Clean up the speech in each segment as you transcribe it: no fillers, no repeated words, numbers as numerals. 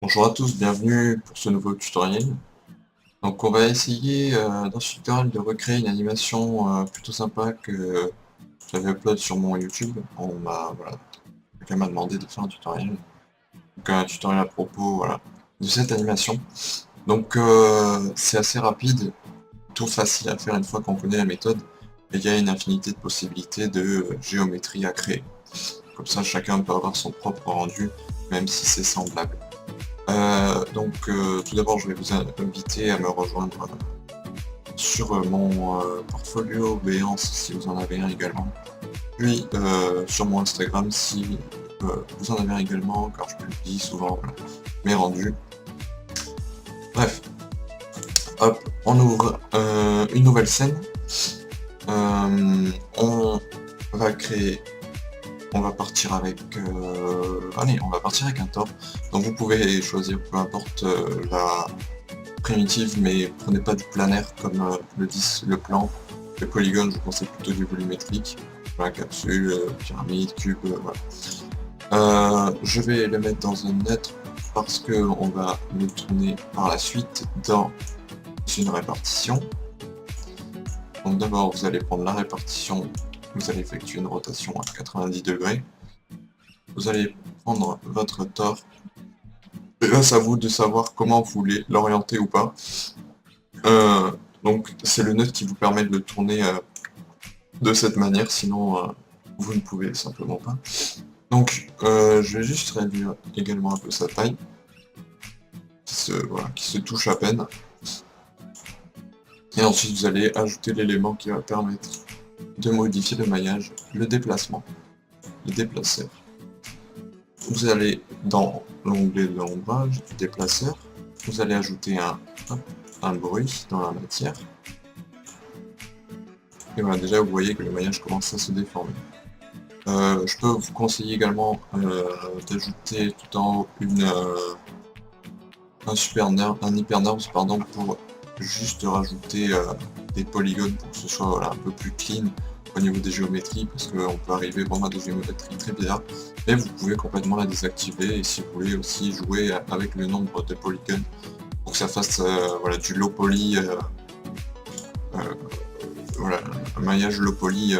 Bonjour à tous, bienvenue pour ce nouveau tutoriel. Donc on va essayer dans ce tutoriel de recréer une animation plutôt sympa que j'avais upload sur mon YouTube. Quelqu'un m'a demandé de faire un tutoriel. Donc un tutoriel à propos de cette animation. Donc c'est assez rapide, tout facile à faire une fois qu'on connaît la méthode. Et il y a une infinité de possibilités de géométrie à créer. Comme ça chacun peut avoir son propre rendu, même si c'est semblable. Tout d'abord, je vais vous inviter à me rejoindre sur mon portfolio Béance si vous en avez un également. Puis sur mon Instagram si vous en avez un également, car je publie souvent mes rendus. Bref, hop, on ouvre une nouvelle scène. On va partir avec on va partir avec un top. Donc vous pouvez choisir peu importe la primitive, mais prenez pas du planaire comme le disent le plan. Le polygone, je vous conseille plutôt du volumétrique. Voilà, capsule, pyramide, cube, voilà. Je vais le mettre dans un neutre parce que on va le tourner par la suite dans une répartition. Donc d'abord vous allez prendre la répartition. Vous allez effectuer une rotation à 90 degrés. Vous allez prendre votre tore. Et là, c'est à vous de savoir comment vous voulez l'orienter ou pas. Donc, c'est le nœud qui vous permet de le tourner de cette manière, sinon vous ne pouvez simplement pas. Donc, je vais juste réduire également un peu sa taille, qui se touche à peine. Et ensuite, vous allez ajouter l'élément qui va permettre de modifier le maillage, le déplacement, le déplaceur. Vous allez dans l'onglet de l'ombrage du déplaceur, vous allez ajouter un bruit dans la matière. Et voilà, déjà vous voyez que le maillage commence à se déformer. Je peux vous conseiller également d'ajouter tout en haut un hypernerve pour juste rajouter des polygones pour que ce soit un peu plus clean au niveau des géométries, parce qu'on peut arriver vraiment à des géométries très bizarres, mais vous pouvez complètement la désactiver, et si vous voulez aussi jouer avec le nombre de polygones pour que ça fasse du low poly, un maillage low poly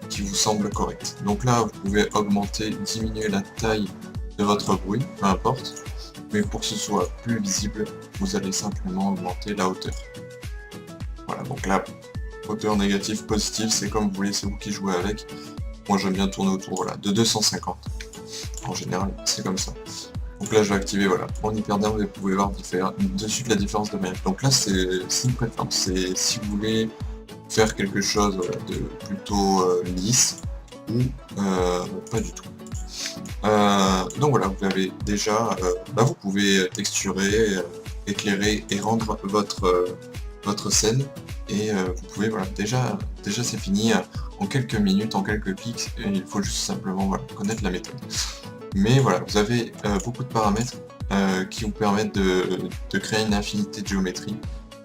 qui vous semble correct. Donc là vous pouvez augmenter, diminuer la taille de votre bruit, peu importe, mais pour que ce soit plus visible, vous allez simplement augmenter la hauteur. Voilà, donc là, hauteur négative, positive, c'est comme vous voulez, c'est vous qui jouez avec. Moi j'aime bien tourner autour de 250. En général, c'est comme ça. Donc là je vais activer mon hypernerve et vous pouvez voir de suite la différence de maillage. Donc là c'est une préférence, c'est si vous voulez faire quelque chose de plutôt lisse ou pas du tout. Donc voilà, vous avez déjà, vous pouvez texturer, éclairer et rendre votre scène, et vous pouvez, déjà c'est fini en quelques minutes, en quelques clics, et il faut juste simplement connaître la méthode. Mais voilà, vous avez beaucoup de paramètres qui vous permettent de créer une infinité de géométrie.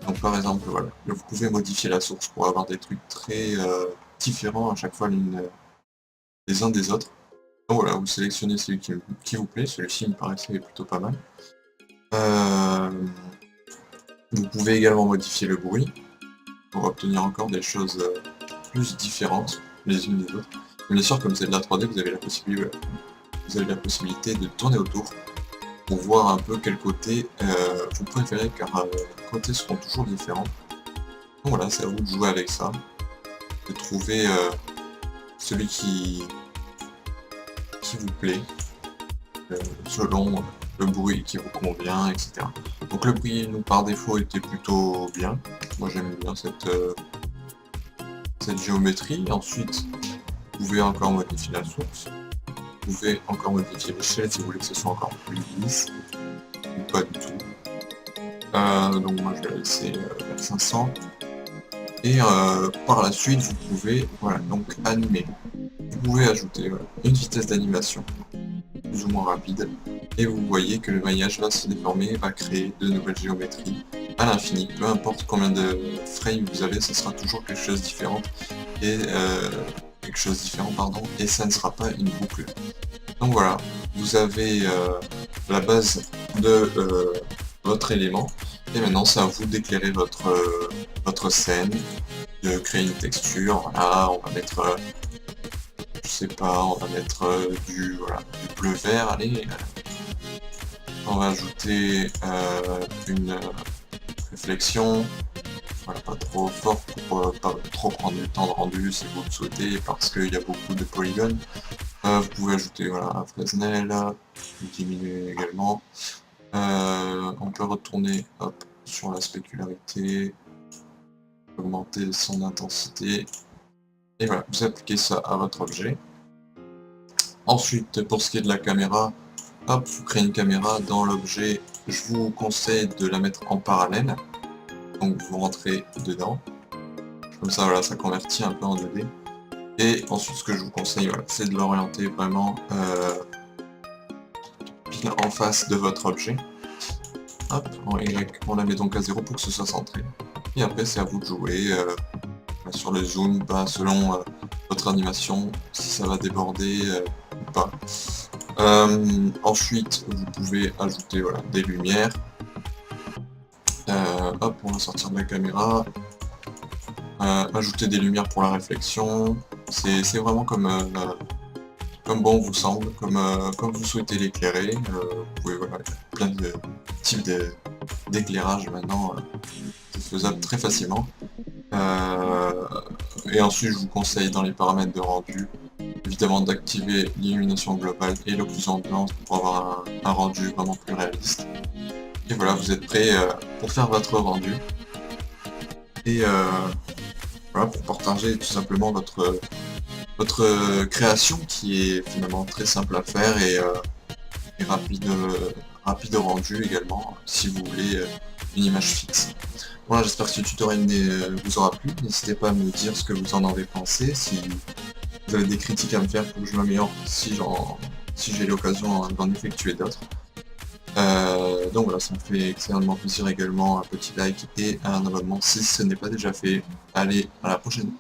Donc par exemple, vous pouvez modifier la source pour avoir des trucs très différents à chaque fois les uns des autres. Donc voilà, vous sélectionnez celui qui vous plaît, celui-ci me paraissait plutôt pas mal. Vous pouvez également modifier le bruit pour obtenir encore des choses plus différentes les unes des autres. Mais bien sûr, comme c'est de la 3D, vous avez la possibilité de tourner autour pour voir un peu quel côté vous préférez, car les côtés seront toujours différents. Donc voilà, c'est à vous de jouer avec ça, de trouver celui qui vous plaît, selon le bruit qui vous convient, etc. Donc le bruit, nous, par défaut, était plutôt bien. Moi j'aime bien cette géométrie. Ensuite, vous pouvez encore modifier la source. Vous pouvez encore modifier l'échelle si vous voulez que ce soit encore plus lisse, ou pas du tout. Donc moi je vais laisser vers 500. Et par la suite, vous pouvez donc animer. Vous pouvez ajouter une vitesse d'animation plus ou moins rapide, et vous voyez que le maillage va se déformer, va créer de nouvelles géométries à l'infini. Peu importe combien de frames vous avez, ce sera toujours quelque chose de différent, et et ça ne sera pas une boucle. Donc voilà, vous avez la base de votre élément. Et maintenant, c'est à vous d'éclairer votre scène, de créer une texture. Voilà, on va mettre, je sais pas, on va mettre du bleu-vert. Allez, on va ajouter une réflexion. Voilà, pas trop fort pour pas trop prendre du temps de rendu si vous le souhaitez, parce qu'il y a beaucoup de polygones. Vous pouvez ajouter un Fresnel, diminuer également. On peut retourner sur la spécularité, augmenter son intensité, et voilà, vous appliquez ça à votre objet. Ensuite, pour ce qui est de la caméra, vous créez une caméra dans l'objet. Je vous conseille de la mettre en parallèle, donc vous rentrez dedans, comme ça voilà, ça convertit un peu en 2D. Et ensuite, ce que je vous conseille, c'est de l'orienter vraiment pile en face de votre objet. Hop, en Y, on la met donc à 0 pour que ce soit centré. Et après, c'est à vous de jouer sur le zoom, selon votre animation, si ça va déborder ou pas. Ensuite, vous pouvez ajouter des lumières. Hop, on va sortir de la caméra. Ajouter des lumières pour la réflexion. C'est vraiment comme bon vous semble, comme vous souhaitez l'éclairer. Vous pouvez, plein de types d'éclairage maintenant, c'est faisable très facilement. Et ensuite, je vous conseille dans les paramètres de rendu, évidemment d'activer l'illumination globale et l'occlusion blanche pour avoir un rendu vraiment plus réaliste. Et voilà, vous êtes prêt pour faire votre rendu. Et voilà, pour partager tout simplement votre création qui est finalement très simple à faire et rapide au rendu également, si vous voulez une image fixe. Voilà, j'espère que ce tutoriel vous aura plu. N'hésitez pas à me dire ce que vous en avez pensé, si vous avez des critiques à me faire pour que je m'améliore, si j'ai l'occasion d'en effectuer d'autres. Donc voilà, ça me fait extrêmement plaisir également, un petit like et un abonnement si ce n'est pas déjà fait. Allez, à la prochaine!